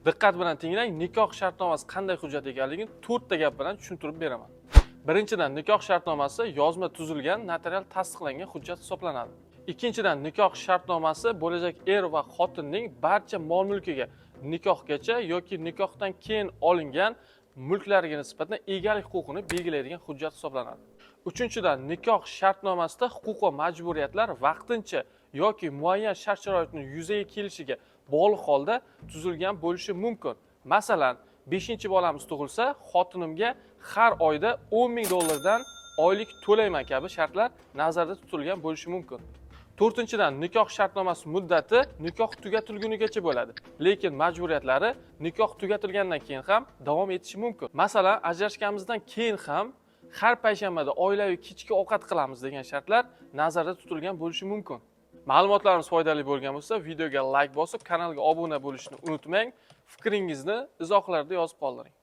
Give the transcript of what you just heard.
Diqqat bilan tinglang, nikoh shartnomasi qanday hujjat ekanligini 4 ta gap bilan tushuntirib beraman. Birinchidan, nikoh shartnomasi yozma tuzilgan, notarial tasdiqlangan hujjat hisoblanadi. Ikkinchidan, nikoh shartnomasi bo'lajak er va xotinning barcha mol-mulkiga nikohgacha yoki nikohdan keyin olingan mulklariga nisbatan egalik huquqini belgilaydigan hujjat hisoblanadi. Uchinchidan, nikoh shartnomasida huquq va majburiyatlar vaqtincha yoki muayyan shart-sharoitning yuzaga kelishiga bog'liq holda tuzilgan bo'lishi mumkin. Masalan, 5-bolamiz tug'ilsa, xotinimga har oyda $10,000 oylik to'layman kabi shartlar nazarda tutilgan bo'lishi mumkin. To'rtinchidan, nikoh shartnomasi muddati nikoh tugatilgunigacha bo'ladi, lekin majburiyatlari nikoh tugatilgandan keyin ham davom etishi mumkin. Masalan, ajrashganimizdan keyin ham har payshanbada oilaviy kechki ovqat qilamiz degan shartlar nazarda tutilgan bo'lishi mumkin. Ma'lumotlarimiz foydali bo'lgan bo'lsa, videoga like bosib, kanalga obuna bo'lishni unutmang. Fikringizni izohlarda yozib qoldiring.